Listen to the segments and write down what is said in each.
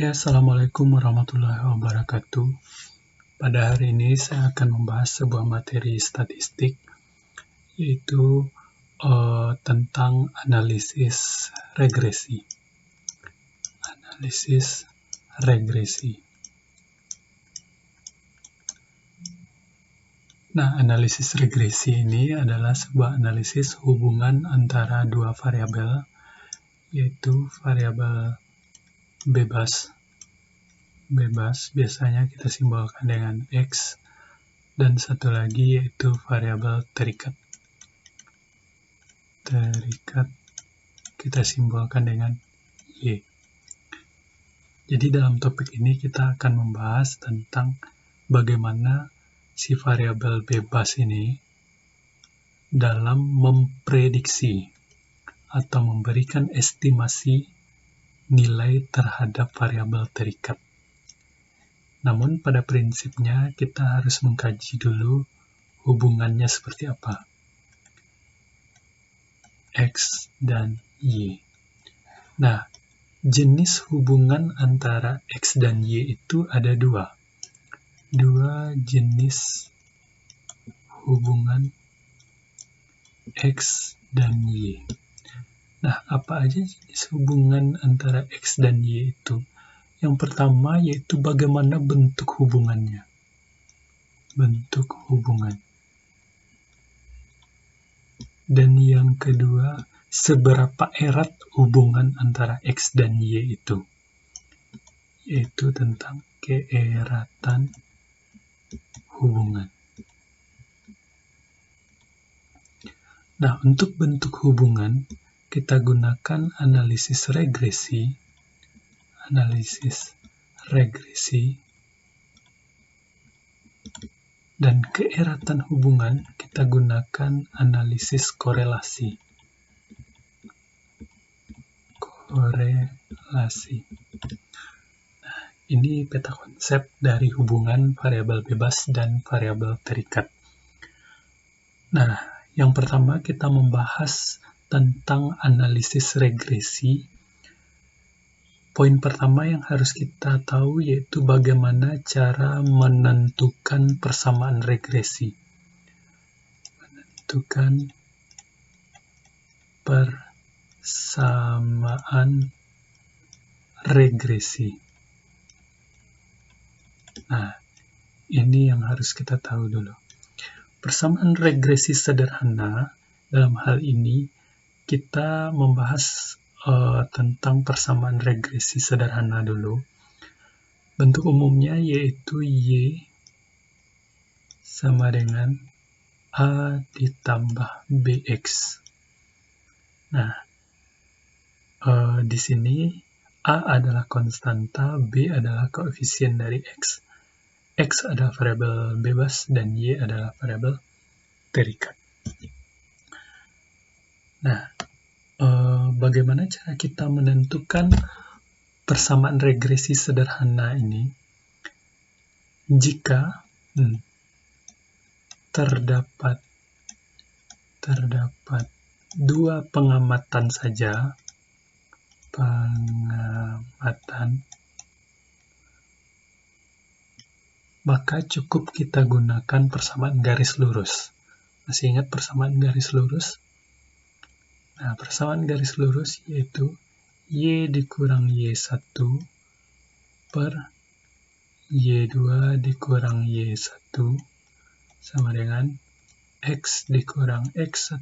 Oke, Assalamualaikum warahmatullahi wabarakatuh. Pada hari ini saya akan membahas sebuah materi statistik, yaitu tentang analisis regresi. Analisis regresi. Nah, analisis regresi ini adalah sebuah analisis hubungan antara dua variabel, yaitu variabel bebas biasanya kita simbolkan dengan X, dan satu lagi yaitu variabel terikat kita simbolkan dengan Y. Jadi dalam topik ini kita akan membahas tentang bagaimana si variabel bebas ini dalam memprediksi atau memberikan estimasi nilai terhadap variabel terikat. Namun pada prinsipnya kita harus mengkaji dulu hubungannya seperti apa. X dan Y. Nah, jenis hubungan antara X dan Y itu ada dua. Dua jenis hubungan X dan Y. Nah, apa aja jenis hubungan antara X dan Y itu? Yang pertama yaitu bagaimana bentuk hubungannya. Bentuk hubungan. Dan yang kedua, seberapa erat hubungan antara X dan Y itu. Yaitu tentang keeratan hubungan. Nah, untuk bentuk hubungan, kita gunakan analisis regresi. Dan keeratan hubungan kita gunakan analisis korelasi. Nah, ini peta konsep dari hubungan variabel bebas dan variabel terikat. Nah, yang pertama kita membahas tentang analisis regresi. Poin pertama yang harus kita tahu yaitu bagaimana cara menentukan persamaan regresi. Menentukan persamaan regresi. Nah, ini yang harus kita tahu dulu. Persamaan regresi sederhana, dalam hal ini kita membahas tentang persamaan regresi sederhana dulu. Bentuk umumnya yaitu Y sama dengan A ditambah BX. Nah, di sini A adalah konstanta, B adalah koefisien dari X. X adalah variabel bebas dan Y adalah variabel terikat. Nah, bagaimana cara kita menentukan persamaan regresi sederhana ini? Jika terdapat dua pengamatan saja, maka cukup kita gunakan persamaan garis lurus. Masih ingat persamaan garis lurus? Nah, persamaan garis lurus yaitu Y dikurang Y1 per Y2 dikurang Y1 sama dengan X dikurang X1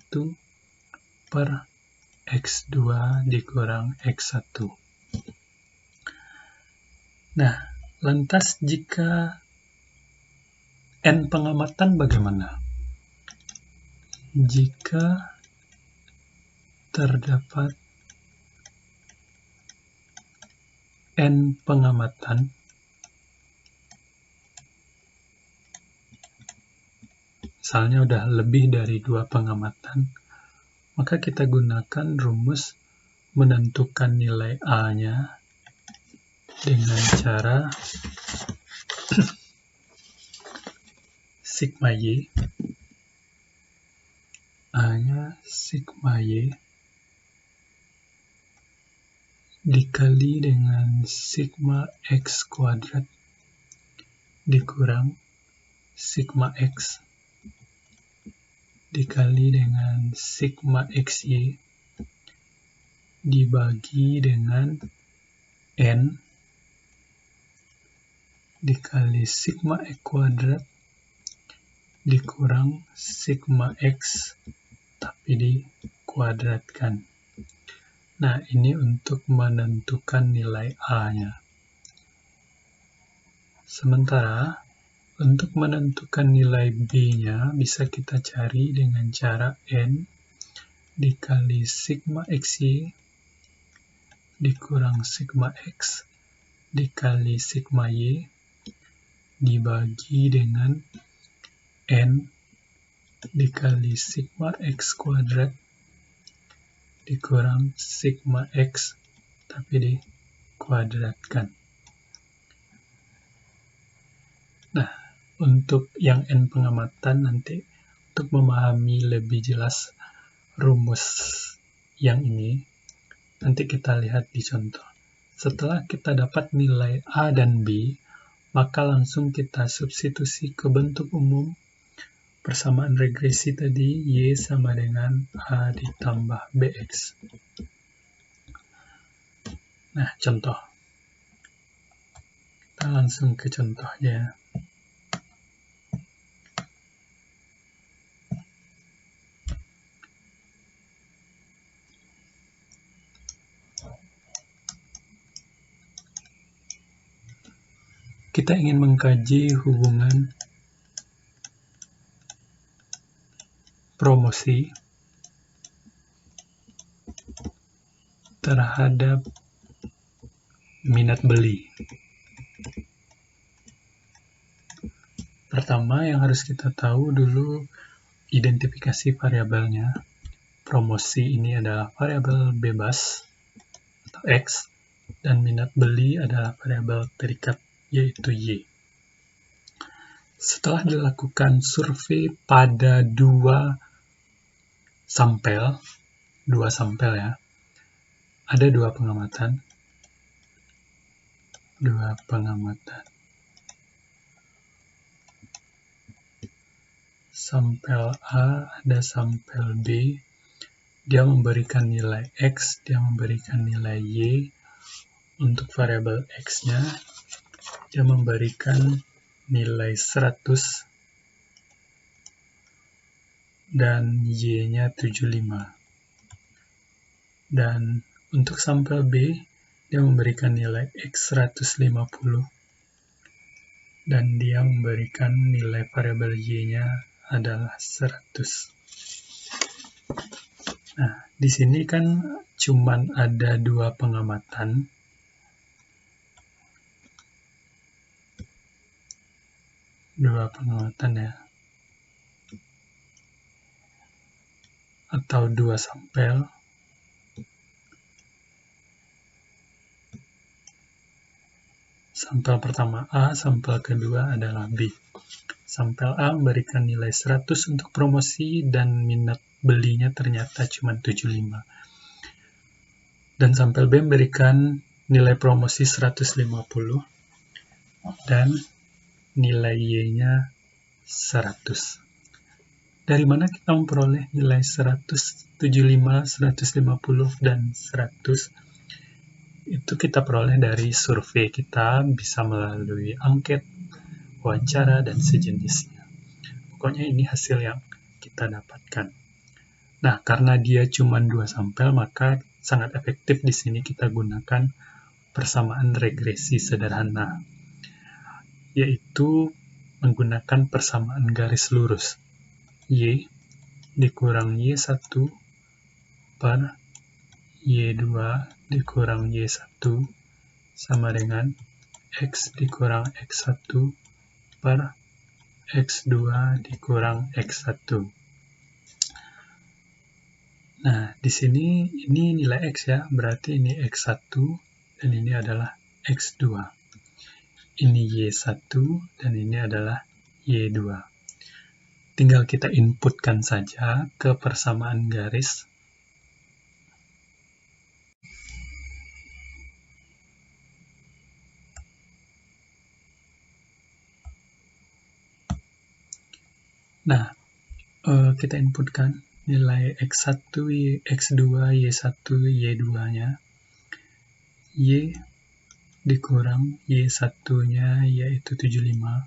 per X2 dikurang X1. Nah, lantas jika N pengamatan bagaimana? Jika terdapat N pengamatan, misalnya udah lebih dari 2 pengamatan, maka kita gunakan rumus menentukan nilai A-nya dengan cara sigma Y. A-nya sigma Y dikali dengan sigma X kuadrat dikurang sigma X dikali dengan sigma XY dibagi dengan N dikali sigma X kuadrat dikurang sigma X tapi dikuadratkan. Nah, ini untuk menentukan nilai A-nya. Sementara, untuk menentukan nilai B-nya bisa kita cari dengan cara N dikali sigma XY dikurang sigma X dikali sigma Y dibagi dengan N dikali sigma X kuadrat dikurang sigma X tapi dikuadratkan. Nah, untuk yang N pengamatan nanti untuk memahami lebih jelas rumus yang ini, nanti kita lihat di contoh. Setelah kita dapat nilai A dan B, maka langsung kita substitusi ke bentuk umum persamaan regresi tadi, Y sama dengan A ditambah BX. Nah, contoh. Kita langsung ke contohnya. Kita ingin mengkaji hubungan promosi terhadap minat beli. Pertama yang harus kita tahu dulu identifikasi variabelnya. Promosi ini adalah variabel bebas atau X dan minat beli adalah variabel terikat yaitu Y. Setelah dilakukan survei pada dua sampel ya, ada dua pengamatan. Sampel A, ada sampel B, dia memberikan nilai X, dia memberikan nilai Y. Untuk variabel X-nya, dia memberikan nilai 100 dan Y-nya 75. Dan untuk sampel B, dia memberikan nilai X 150 dan dia memberikan nilai variabel Y-nya adalah 100. Nah, di sini kan cuman ada dua pengamatan. Ya. Atau dua sampel. Sampel pertama A, sampel kedua adalah B. Sampel A memberikan nilai 100 untuk promosi dan minat belinya ternyata cuma 75. Dan sampel B memberikan nilai promosi 150 dan nilai Y-nya 100. Dari mana kita memperoleh nilai 175, 150, dan 100? Itu kita peroleh dari survei kita, bisa melalui angket, wawancara, dan sejenisnya. Pokoknya ini hasil yang kita dapatkan. Nah, karena dia cuma dua sampel, maka sangat efektif di sini kita gunakan persamaan regresi sederhana, yaitu menggunakan persamaan garis lurus. Y dikurang Y1 per Y2 dikurang Y1 sama dengan X dikurang X1 per X2 dikurang X1. Nah, di sini ini nilai X ya, berarti ini X1 dan ini adalah X2. Ini Y1 dan ini adalah Y2. Tinggal kita inputkan saja ke persamaan garis. Nah, kita inputkan nilai X1, X2, Y1, Y2-nya. Y dikurang Y1-nya yaitu 75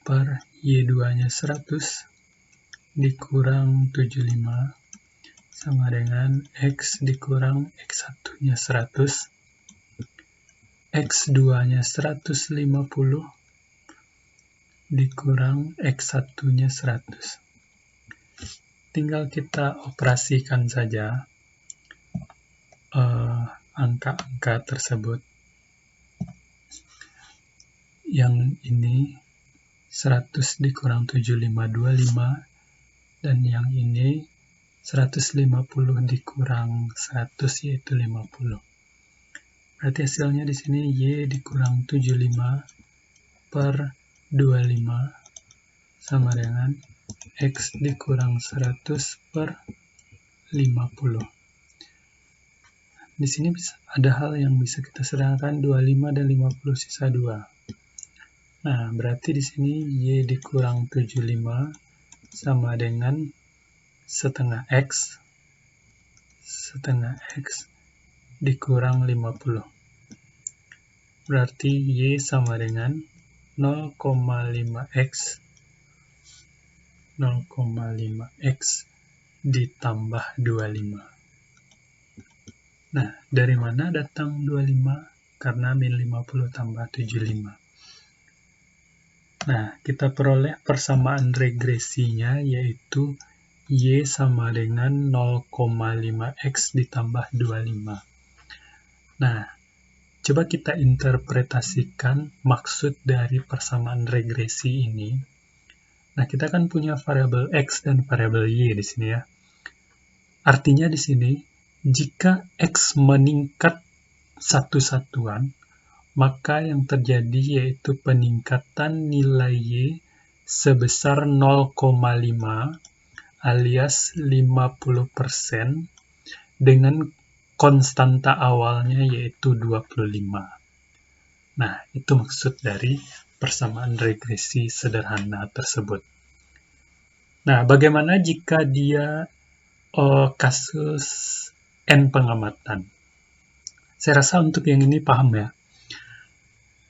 per Y2-nya 100 dikurang 75 sama dengan X dikurang X1-nya 100, X2-nya 150 dikurang X1-nya 100. Tinggal kita operasikan saja angka-angka tersebut. Yang ini 100 dikurang 75, 25, dan yang ini 150 dikurang 100 yaitu 50. Berarti hasilnya di sini Y dikurang 75 per 25 sama dengan X dikurang 100 per 50. Di sini ada hal yang bisa kita sederhanakan, 25 dan 50 sisa 2. Nah, berarti di sini Y dikurang 75 sama dengan setengah X dikurang 50. Berarti Y sama dengan 0,5X ditambah 25. Nah, dari mana datang 25? Karena min 50 tambah 75. Nah, kita peroleh persamaan regresinya yaitu Y sama dengan 0,5X ditambah 25. Nah, coba kita interpretasikan maksud dari persamaan regresi ini. Nah, kita kan punya variabel X dan variabel Y di sini ya. Artinya di sini, jika X meningkat satu satuan, maka yang terjadi yaitu peningkatan nilai Y sebesar 0,5 alias 50% dengan konstanta awalnya yaitu 25. Nah, itu maksud dari persamaan regresi sederhana tersebut. Nah, bagaimana jika dia kasus N pengamatan? Saya rasa untuk yang ini paham ya.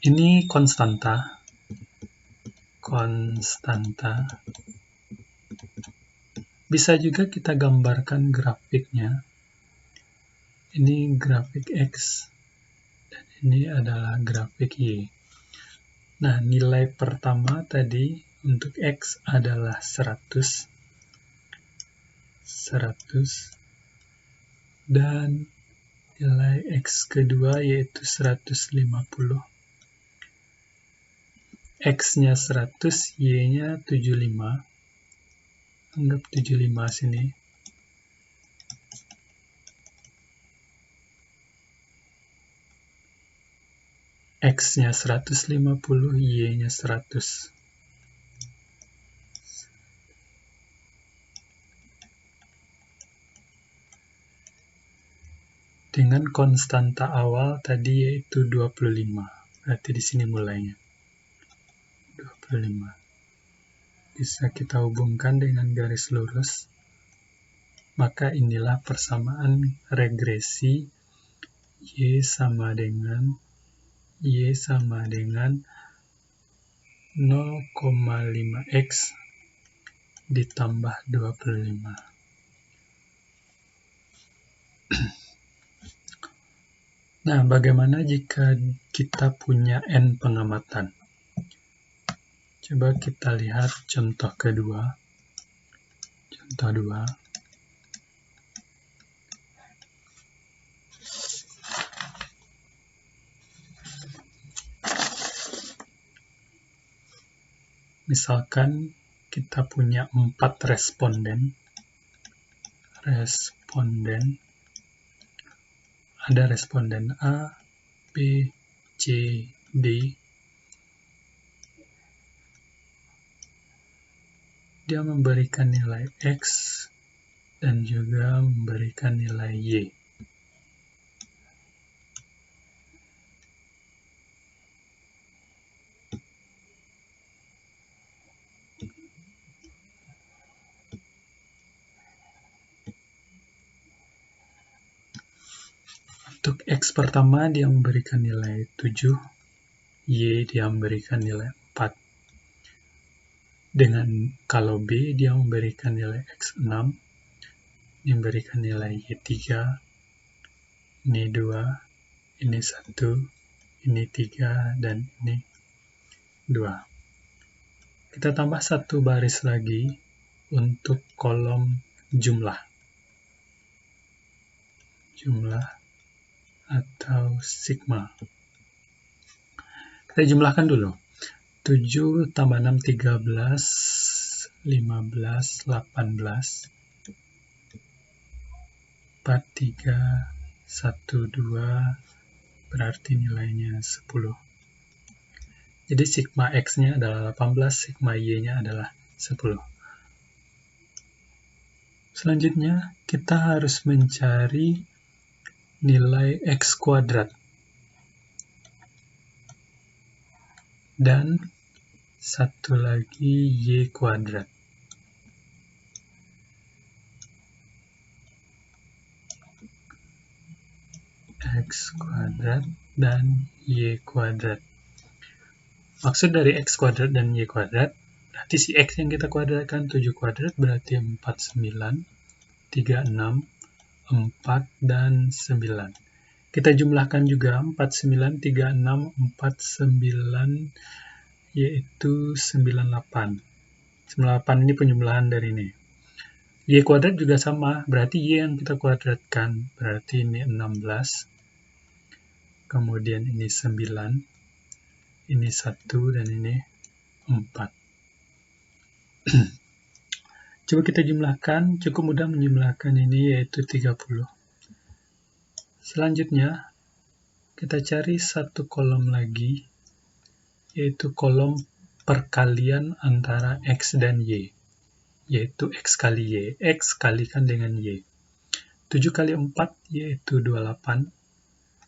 Ini konstanta. Bisa juga kita gambarkan grafiknya. Ini grafik X, dan ini adalah grafik Y. Nah, nilai pertama tadi untuk X adalah 100, dan nilai X kedua yaitu 150. X-nya 100, Y-nya 75. Anggap 75 sini. X-nya 150, Y-nya 100. Dengan konstanta awal tadi yaitu 25. Berarti di sini mulainya. 25. Bisa kita hubungkan dengan garis lurus. Maka inilah persamaan regresi Y sama dengan 0,5X ditambah 25. Nah, bagaimana jika kita punya N pengamatan? Coba kita lihat contoh kedua. Contoh 2. Misalkan kita punya 4 responden. Ada responden A, B, C, D. Dia memberikan nilai X dan juga memberikan nilai Y. X pertama dia memberikan nilai 7, Y dia memberikan nilai 4. Dengan kalau B dia memberikan nilai X 6, dia memberikan nilai Y 3, ini 2, ini 1, ini 3, dan ini 2. Kita tambah satu baris lagi untuk kolom jumlah atau sigma. Kita jumlahkan dulu. 7 tambah 6, 13, 15, 18, 4, 3, 1, 2, berarti nilainya 10. Jadi sigma X-nya adalah 18, sigma Y-nya adalah 10. Selanjutnya, kita harus mencari nilai X kuadrat. Dan satu lagi Y kuadrat. X kuadrat dan Y kuadrat. Maksud dari X kuadrat dan Y kuadrat, berarti si X yang kita kuadratkan 7 kuadrat berarti 49, 36, 4, dan 9. Kita jumlahkan juga 49, 36, 49, yaitu 98. 98 ini penjumlahan dari ini. Y kuadrat juga sama, berarti Y yang kita kuadratkan, berarti ini 16, kemudian ini 9, ini 1, dan ini 4. Coba kita jumlahkan, cukup mudah menjumlahkan ini, yaitu 30. Selanjutnya, kita cari satu kolom lagi, yaitu kolom perkalian antara X dan Y, yaitu X kali Y. X kalikan dengan Y. 7 kali 4 yaitu 28,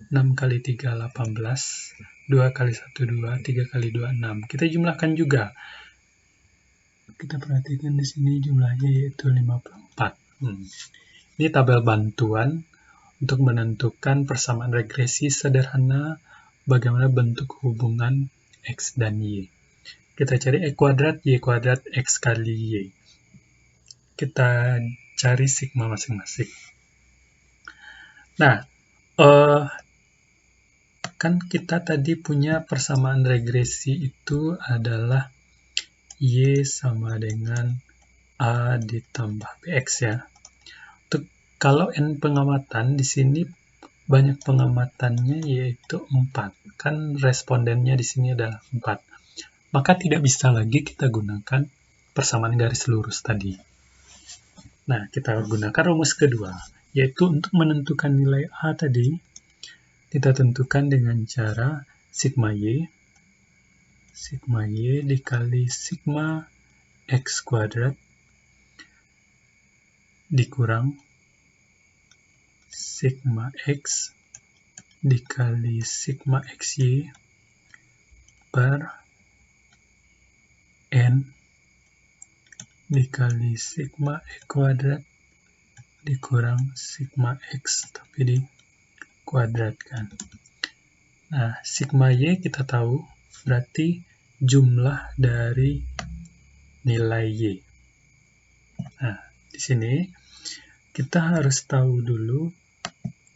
6 kali 3 18, 2 kali 1 2, 3 kali 2 6. Kita jumlahkan juga. Kita perhatikan di sini jumlahnya yaitu 54. Ini tabel bantuan untuk menentukan persamaan regresi sederhana bagaimana bentuk hubungan X dan Y. Kita cari X kuadrat, Y kuadrat, X kali Y. Kita cari sigma masing-masing. Nah, kan kita tadi punya persamaan regresi itu adalah Y sama dengan A ditambah BX ya. Kalau N pengamatan, di sini banyak pengamatannya yaitu 4. Kan respondennya di sini adalah 4. Maka tidak bisa lagi kita gunakan persamaan garis lurus tadi. Nah, kita gunakan rumus kedua, yaitu untuk menentukan nilai A tadi, kita tentukan dengan cara sigma Y dikali sigma X kuadrat dikurang sigma X dikali sigma XY per N dikali sigma X kuadrat dikurang sigma X, tapi dikuadratkan. Nah, sigma Y kita tahu berarti jumlah dari nilai Y. Nah, di sini kita harus tahu dulu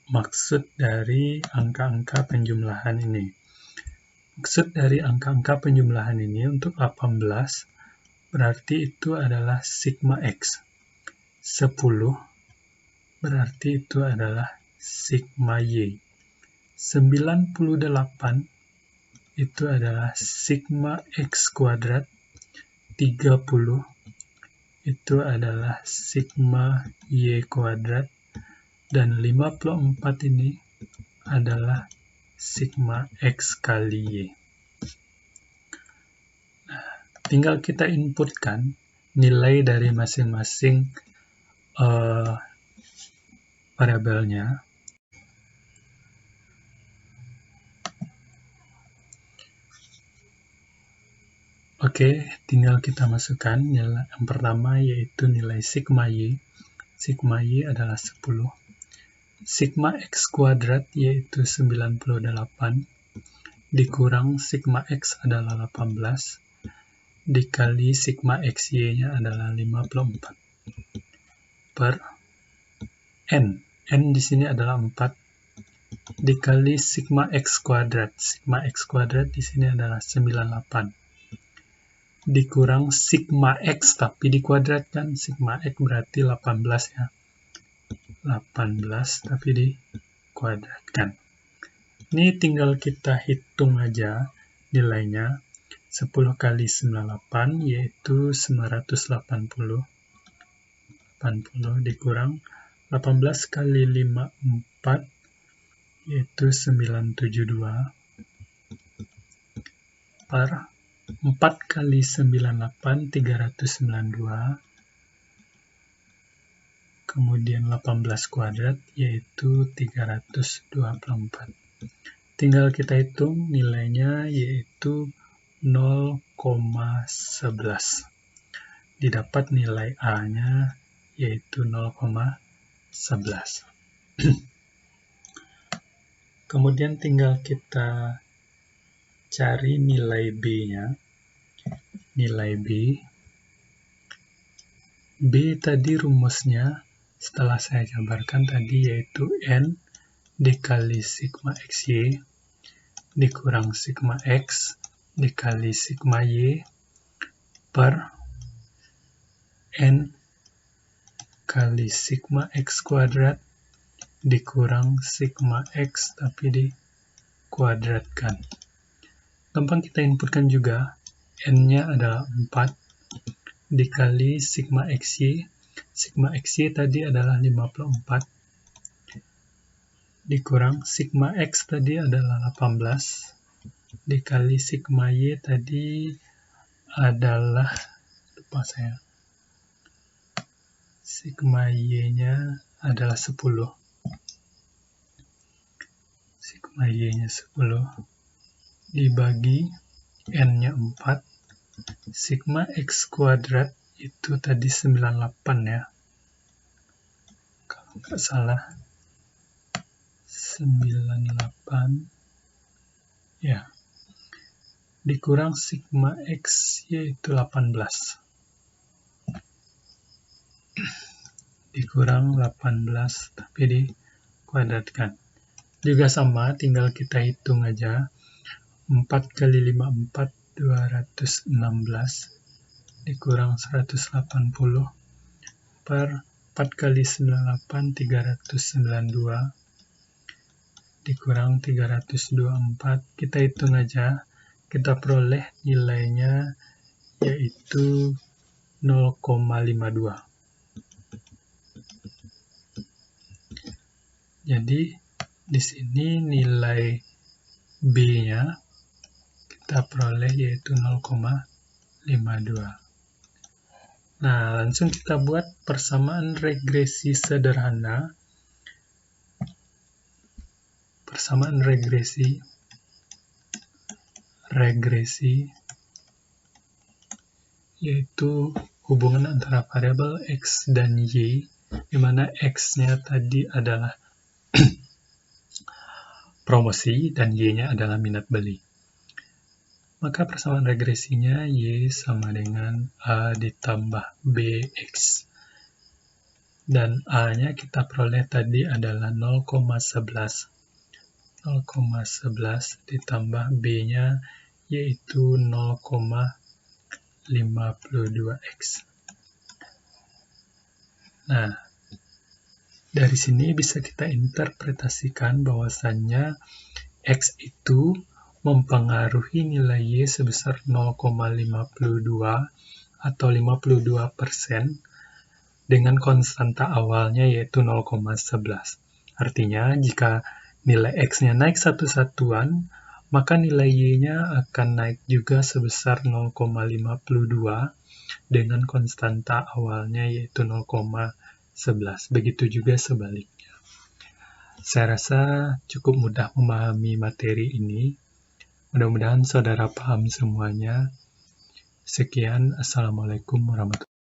maksud dari angka-angka penjumlahan ini. Maksud dari angka-angka penjumlahan ini untuk 18 berarti itu adalah sigma X. 10 berarti itu adalah sigma Y. 98 itu adalah sigma X kuadrat. 30 itu adalah sigma Y kuadrat, dan 54 ini adalah sigma X kali Y. Nah, tinggal kita inputkan nilai dari masing-masing variabelnya. Oke, tinggal kita masukkan nilai yang pertama yaitu nilai sigma Y. Sigma Y adalah 10. sigma X kuadrat yaitu 98 dikurang sigma X adalah 18 dikali sigma XY-nya adalah 54 per N. N di sini adalah 4 dikali sigma X kuadrat. Sigma X kuadrat di sini adalah 98 dikurang sigma X, tapi dikuadratkan. Sigma X berarti 18 ya. 18 tapi dikuadratkan. Ini tinggal kita hitung aja nilainya. 10 kali 98 yaitu 980. 80 dikurang 18 kali 54 yaitu 972 per 4 kali 98 392 kemudian 18 kuadrat yaitu 324. Tinggal kita hitung nilainya yaitu 0,11. Didapat nilai A-nya yaitu 0,11. Kemudian tinggal kita cari nilai B-nya. Nilai B. B tadi rumusnya setelah saya jabarkan tadi yaitu N dikali sigma XY dikurang sigma X dikali sigma Y per N kali sigma X kuadrat dikurang sigma X tapi dikuadratkan. Gampang kita inputkan juga. N-nya adalah 4 dikali sigma XY. Sigma XY tadi adalah 54 dikurang sigma X tadi adalah 18 dikali sigma Y tadi adalah sigma Y-nya adalah 10. Sigma Y-nya 10 dibagi N-nya 4. Sigma X kuadrat itu tadi 98 ya. Kalau nggak salah 98 ya. Dikurang sigma X yaitu 18. Dikurang 18 tapi dikuadratkan. Juga sama, tinggal kita hitung aja. 4 kali 54 216 dikurang 180 per 4 kali 98 392 dikurang 324. Kita hitung aja, kita peroleh nilainya yaitu 0,52. Jadi di sini nilai B-nya kita peroleh yaitu 0,52. Nah, langsung kita buat persamaan regresi sederhana. Persamaan regresi yaitu hubungan antara variabel X dan Y, di mana X-nya tadi adalah promosi dan Y-nya adalah minat beli. Maka persamaan regresinya Y sama dengan A ditambah BX. Dan A-nya kita peroleh tadi adalah 0,11. 0,11 ditambah B-nya yaitu 0,52X. Nah, dari sini bisa kita interpretasikan bahwasannya X itu mempengaruhi nilai Y sebesar 0,52 atau 52% dengan konstanta awalnya yaitu 0,11. Artinya, jika nilai X-nya naik satu satuan, maka nilai Y-nya akan naik juga sebesar 0,52 dengan konstanta awalnya yaitu 0,11. Begitu juga sebaliknya. Saya rasa cukup mudah memahami materi ini. Mudah-mudahan saudara paham semuanya. Sekian, Assalamualaikum warahmatullahi wabarakatuh.